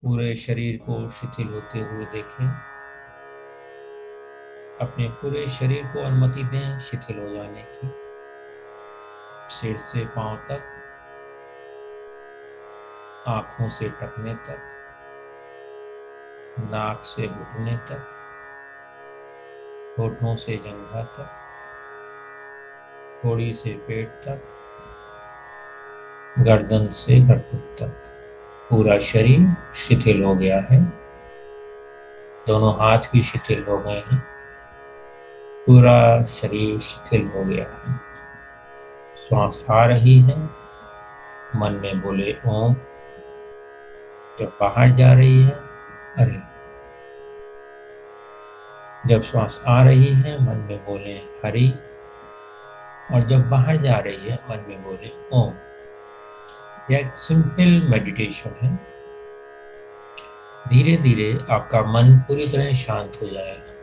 पूरे शरीर को शिथिल होते हुए देखें। अपने पूरे शरीर को अनुमति दें शिथिल हो जाने की। सिर से पांव तक, आंखों से टखने तक, नाक से घुटने तक, होठों से जंघा तक, थोड़ी से पेट तक, गर्दन से गर्दन तक। पूरा शरीर शिथिल हो गया है। दोनों हाथ भी शिथिल हो गए हैं। पूरा शरीर शिथिल हो गया है। श्वास आ रही है, मन में बोले ओम। जब बाहर जा रही है, अरे। जब श्वास आ रही है, मन में बोले हरि। और जब बाहर जा रही है, मन में बोले ओम। यह एक सिंपल मेडिटेशन है। धीरे धीरे आपका मन पूरी तरह शांत हो जाएगा।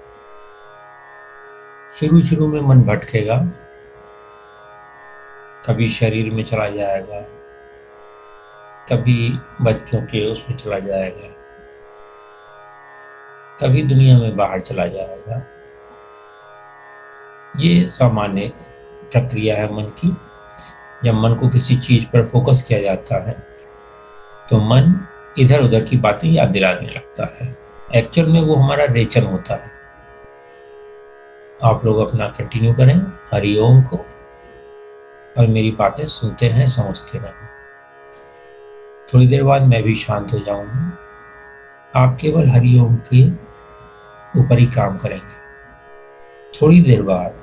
शुरू शुरू में मन भटकेगा, कभी शरीर में चला जाएगा, कभी बच्चों के उसमें चला जाएगा, कभी दुनिया में बाहर चला जाएगा। ये सामान्य प्रक्रिया है मन की। जब मन को किसी चीज पर फोकस किया जाता है तो मन इधर उधर की बातें याद दिलाने लगता है। एक्चुअल में वो हमारा रेचन होता है। आप लोग अपना कंटिन्यू करें हरिओम को, और मेरी बातें सुनते रहें, समझते रहें। थोड़ी देर बाद मैं भी शांत हो जाऊंगा। आप केवल हरिओम के ऊपर ही काम करेंगे। थोड़ी देर बाद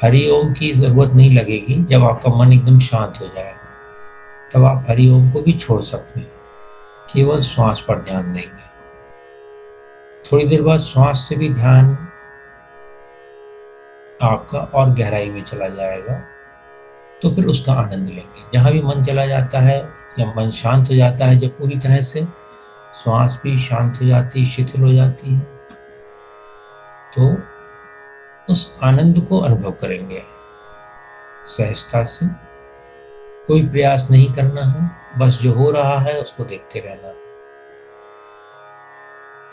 हरिओम की जरूरत नहीं लगेगी। जब आपका मन एकदम शांत हो जाएगा, तब आप हरिओम को भी छोड़ सकते हैं। केवल श्वास पर ध्यान देंगे। थोड़ी देर बाद श्वास से भी ध्यान आपका और गहराई में चला जाएगा, तो फिर उसका आनंद लेंगे। जहां भी मन चला जाता है या मन शांत हो जाता है, जब पूरी तरह से श्वास भी शांत हो जाती, शिथिल हो जाती है, तो उस आनंद को अनुभव करेंगे सहजता से। कोई प्रयास नहीं करना है, बस जो हो रहा है उसको देखते रहना है।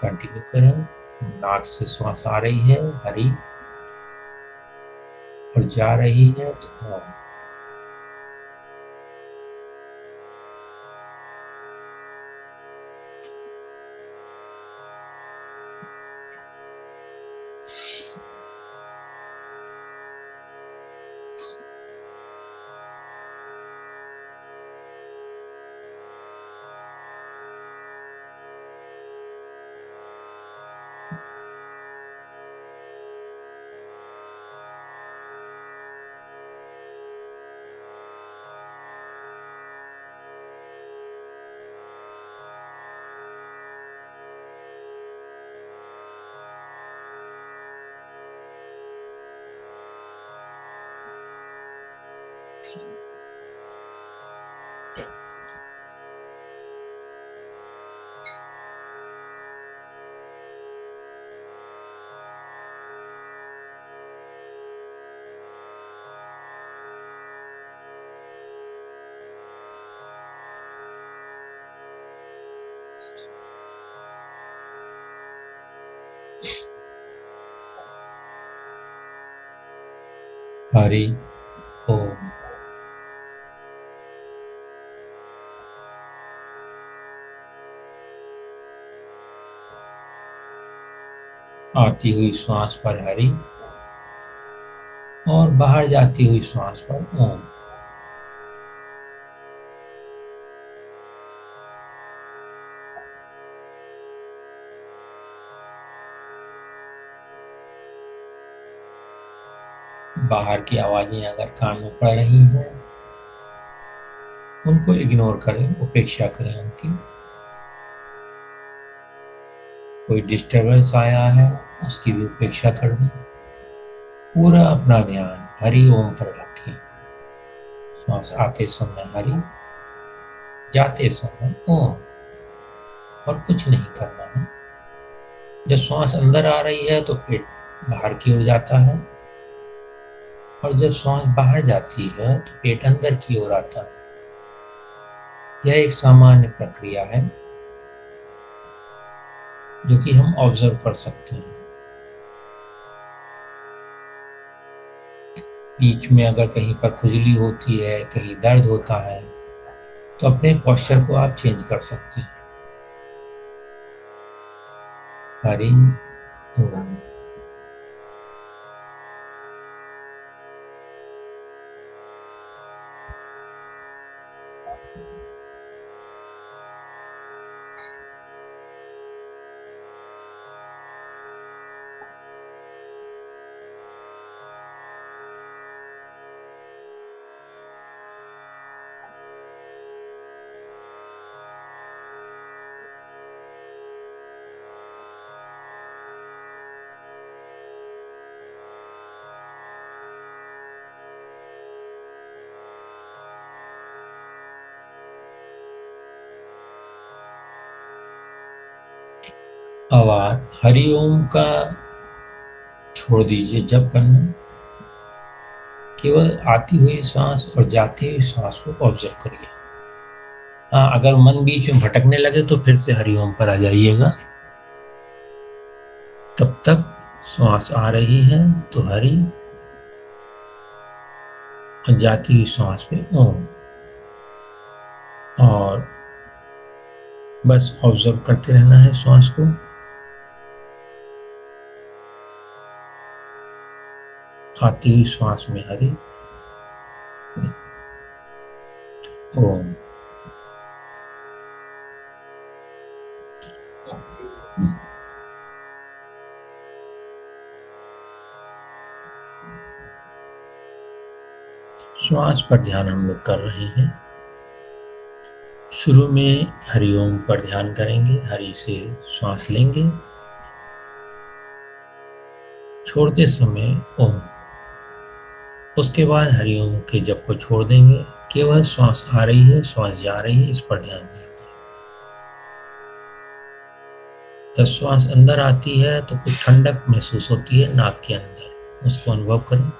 कंटिन्यू करें। नाक से श्वास आ रही है हरि, और जा रही है तो ओम। हरि ओम। आती हुई श्वास पर हरि, और बाहर जाती हुई श्वास पर ओम। बाहर की आवाजें अगर कान में पड़ रही हैं, उनको इग्नोर करें, उपेक्षा करें उनकी। कोई डिस्टरबेंस आया है, उसकी भी उपेक्षा कर दें। पूरा अपना ध्यान हरि ओम पर रखें। श्वास आते समय हरि, जाते समय ओम, और कुछ नहीं करना है। जब श्वास अंदर आ रही है तो पेट बाहर की ओर जाता है, और जब श्वास बाहर जाती है तो पेट अंदर की ओर आता है। यह एक सामान्य प्रक्रिया है। जो कि हम ऑब्जर्व कर सकते हैं। बीच में अगर कहीं पर खुजली होती है, कहीं दर्द होता है, तो अपने पोस्चर को आप चेंज कर सकते हैं। हरि ओम। आवाज हरिओम का छोड़ दीजिए जप करना। केवल आती हुई सांस और जाती हुई सांस को ऑब्जर्व करिए। हाँ, अगर मन बीच में भटकने लगे तो फिर से हरिओम पर आ जाइएगा। तब तक श्वास आ रही है तो हरि, और जाती हुई श्वास पे ओम, और बस ऑब्जर्व करते रहना है श्वास को। आती हुई श्वास में हरि ओम। श्वास पर ध्यान हम लोग कर रहे हैं। शुरू में हरिओम पर ध्यान करेंगे, हरि से श्वास लेंगे, छोड़ते समय ओम। उसके बाद हरिओम के जप को छोड़ देंगे। केवल श्वास आ रही है, श्वास जा रही है, इस पर ध्यान देंगे। जब श्वास अंदर आती है तो कुछ ठंडक महसूस होती है नाक के अंदर, उसको अनुभव करें।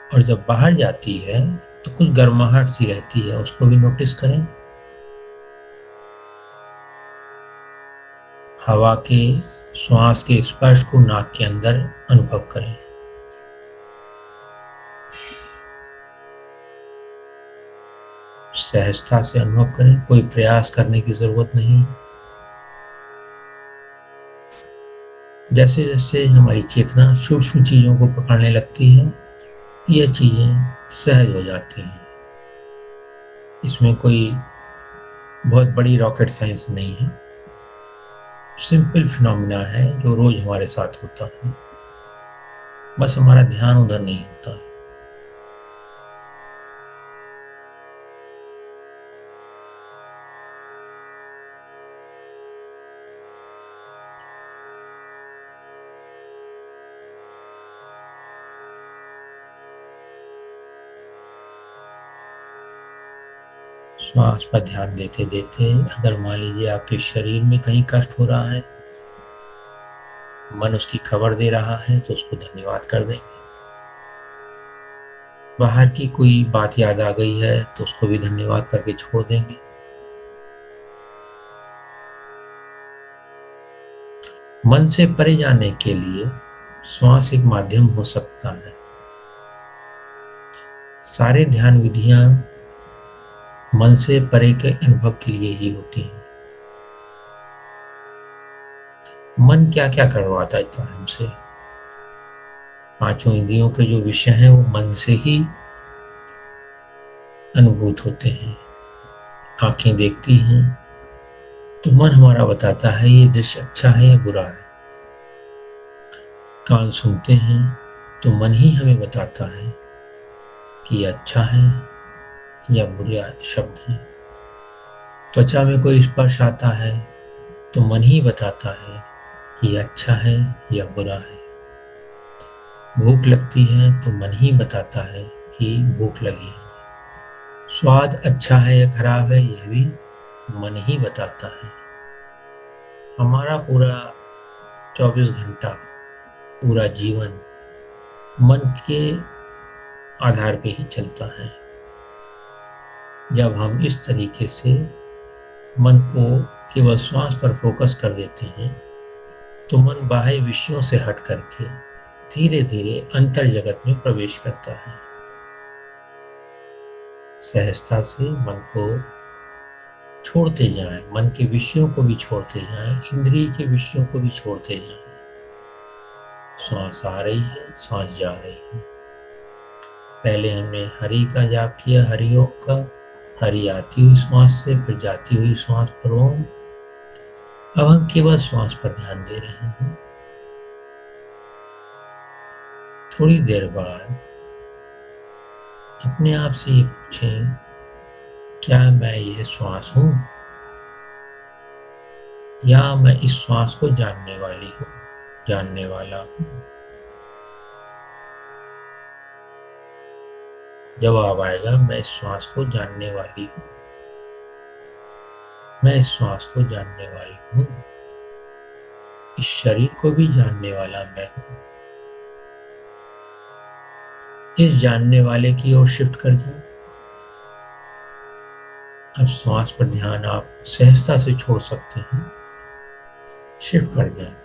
और जब बाहर जाती है तो कुछ गर्माहट सी रहती है, उसको भी नोटिस करें। हवा के श्वास के स्पर्श को नाक के अंदर अनुभव करें। सहजता से अनुभव करें, कोई प्रयास करने की जरूरत नहीं। जैसे जैसे हमारी चेतना सूक्ष्म चीजों को पकड़ने लगती है, ये चीजें सहज हो जाती हैं। इसमें कोई बहुत बड़ी रॉकेट साइंस नहीं है, सिंपल फिनोमिना है जो रोज हमारे साथ होता है, बस हमारा ध्यान उधर नहीं होता है। श्वास पर ध्यान देते देते अगर मान लीजिए आपके शरीर में कहीं कष्ट हो रहा है, मन उसकी खबर दे रहा है, तो उसको धन्यवाद कर दें। बाहर की कोई बात याद आ गई है तो उसको भी धन्यवाद करके छोड़ देंगे। मन से परे जाने के लिए श्वास एक माध्यम हो सकता है। सारे ध्यान विधियां मन से परे के अनुभव के लिए ही होती हैं। मन क्या क्या करवाता है हमसे? पांचों इंद्रियों के जो विषय हैं वो मन से ही अनुभूत होते हैं। आंखें देखती हैं तो मन हमारा बताता है ये दृश्य अच्छा है या बुरा है। कान सुनते हैं तो मन ही हमें बताता है कि ये अच्छा है या बुरा शब्द है। त्वचा में कोई स्पर्श आता है तो मन ही बताता है कि ये अच्छा है या बुरा है। भूख लगती है तो मन ही बताता है कि भूख लगी है। स्वाद अच्छा है या खराब है यह भी मन ही बताता है। हमारा पूरा 24 घंटा, पूरा जीवन मन के आधार पे ही चलता है। जब हम इस तरीके से मन को केवल श्वास पर फोकस कर देते हैं तो मन बाह्य विषयों से हट करके धीरे धीरे अंतर जगत में प्रवेश करता है। सहजता से मन को छोड़ते जाएं, मन के विषयों को भी छोड़ते जाएं, इंद्रिय के विषयों को भी छोड़ते जाएं। श्वास आ रही है, श्वास जा रही है। पहले हमने हरि का जाप किया, हरिओम का। हरि आती हुई श्वास से, फिर जाती हुई श्वास पर ओम। अब हम केवल श्वास पर ध्यान दे रहे हैं। थोड़ी देर बाद अपने आप से ये पूछें, क्या मैं यह श्वास हूं या मैं इस श्वास को जानने वाली हूं, जानने वाला हूं? जवाब आएगा, मैं इस श्वास को जानने वाली हूं, मैं इस श्वास को जानने वाली हूं। इस शरीर को भी जानने वाला मैं हूं। इस जानने वाले की ओर शिफ्ट कर जाएं। अब श्वास पर ध्यान आप सहजता से छोड़ सकते हैं। शिफ्ट कर जाएं।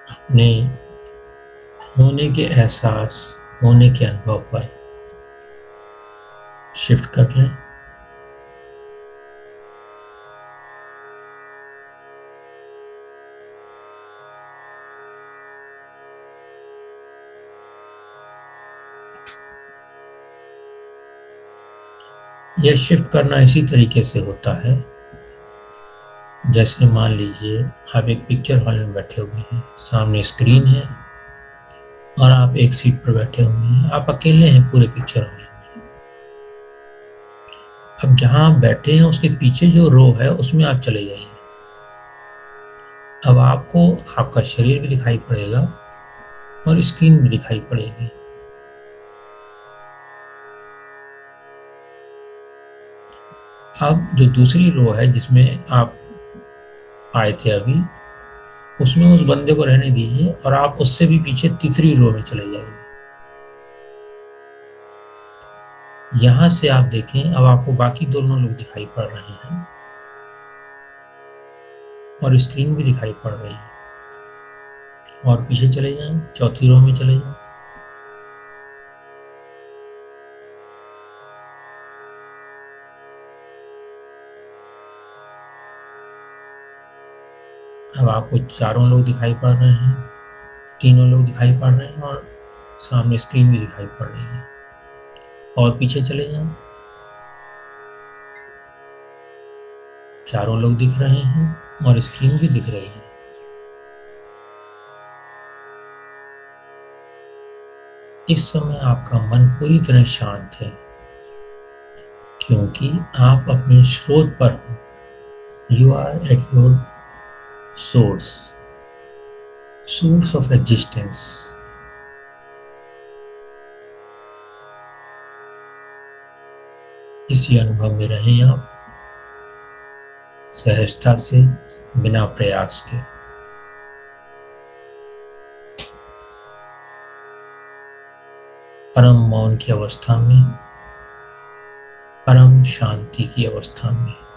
अपने होने के एहसास, होने के अनुभव पर शिफ्ट कर लें। यह शिफ्ट करना इसी तरीके से होता है जैसे मान लीजिए आप एक पिक्चर हॉल में बैठे हुए हैं, सामने स्क्रीन है और आप एक सीट पर बैठे हुए हैं। आप अकेले हैं पूरे पिक्चर हॉल में। अब जहां आप बैठे हैं उसके पीछे जो रो है उसमें आप चले जाइए। अब आपको आपका शरीर भी दिखाई पड़ेगा और स्क्रीन भी दिखाई पड़ेगी। अब जो दूसरी रो है जिसमें आप आए थे अभी, उसमें उस बंदे को रहने दीजिए और आप उससे भी पीछे तीसरी रो में चले जाइए। यहां से आप देखें, अब आपको बाकी दोनों लोग दिखाई पड़ रहे हैं और स्क्रीन भी दिखाई पड़ रही है। और पीछे चले जाएं, चौथी रो में चले जाएं। अब आपको चारों लोग दिखाई पड़ रहे हैं, तीनों लोग दिखाई पड़ रहे हैं और सामने स्क्रीन भी दिखाई पड़ रही है। और पीछे चले जाएं, चारों लोग दिख रहे हैं और स्क्रीन भी दिख रही है। इस समय आपका मन पूरी तरह शांत है क्योंकि आप अपने स्रोत पर हो। You are at your source, source of existence. इसी अनुभव में रहें आप सहजता से, बिना प्रयास के। परम मौन की अवस्था में, परम शांति की अवस्था में।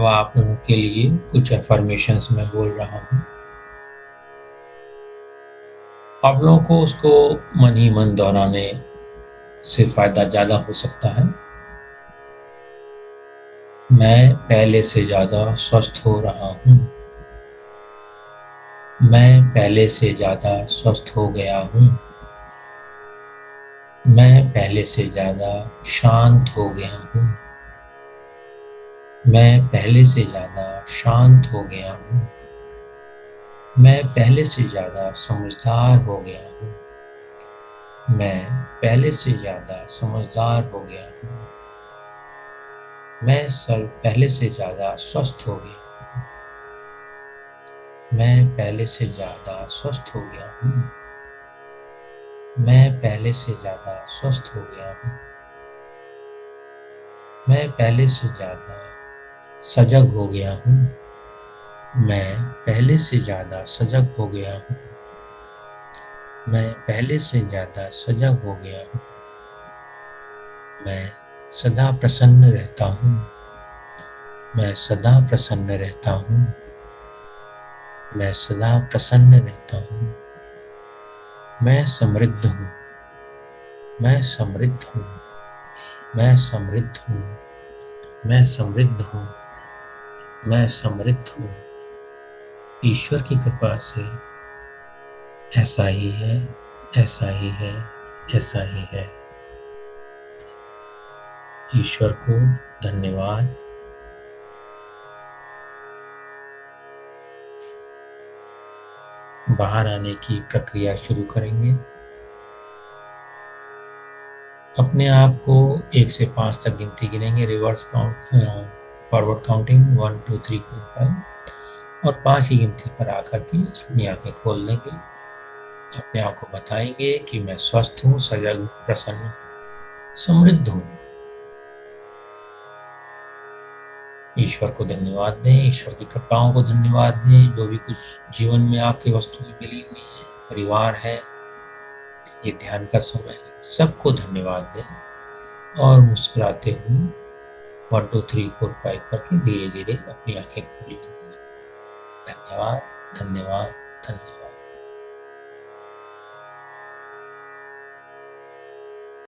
अब आप लोगों के लिए कुछ अफर्मेशंस मैं बोल रहा हूँ। आप लोगों को उसको मन ही मन दोहराने से फ़ायदा ज़्यादा हो सकता है। मैं पहले से ज़्यादा स्वस्थ हो रहा हूँ। मैं पहले से ज़्यादा स्वस्थ हो गया हूँ। मैं पहले से ज़्यादा शांत हो गया हूँ। मैं पहले से ज़्यादा शांत हो गया हूँ। मैं पहले से ज़्यादा समझदार हो गया हूँ। मैं पहले से ज़्यादा समझदार हो गया हूँ। मैं पहले से ज़्यादा स्वस्थ हो गया हूँ। मैं पहले से ज़्यादा स्वस्थ हो गया हूँ। मैं पहले से ज़्यादा स्वस्थ हो गया हूँ। मैं पहले से ज़्यादा सजग हो गया हूँ। मैं पहले से ज़्यादा सजग हो गया हूँ। मैं पहले से ज़्यादा सजग हो गया हूँ। मैं सदा प्रसन्न रहता हूँ। मैं सदा प्रसन्न रहता हूँ। मैं सदा प्रसन्न रहता हूँ। मैं समृद्ध हूँ। मैं समृद्ध हूँ। मैं समृद्ध हूँ। मैं समृद्ध हूँ। मैं समृद्ध हूँ। ईश्वर की कृपा से ऐसा ही है, ऐसा ही है, ऐसा ही है। ईश्वर को धन्यवाद। बाहर आने की प्रक्रिया शुरू करेंगे। अपने आप को 1 से 5 तक गिनती गिनेंगे, रिवर्स काउंट, फॉरवर्ड काउंटिंग 1 2 3 4 5 और 5 की गिनती पर आकर के अपनी आंखें खोल देंगे। अपने आप को बताएंगे कि मैं स्वस्थ हूँ, सजग, प्रसन्न, समृद्ध हूँ। ईश्वर को धन्यवाद दें, ईश्वर की कृपाओं को धन्यवाद दें। जो भी कुछ जीवन में आपकी वस्तुएं मिली हुई है, परिवार है, ये ध्यान का समय है, सबको धन्यवाद दें और मुस्कुराते हुए 1 2 3 4 5 करके धीरे धीरे अपनी आंखें खोलेंगे। धन्यवाद, धन्यवाद, धन्यवाद।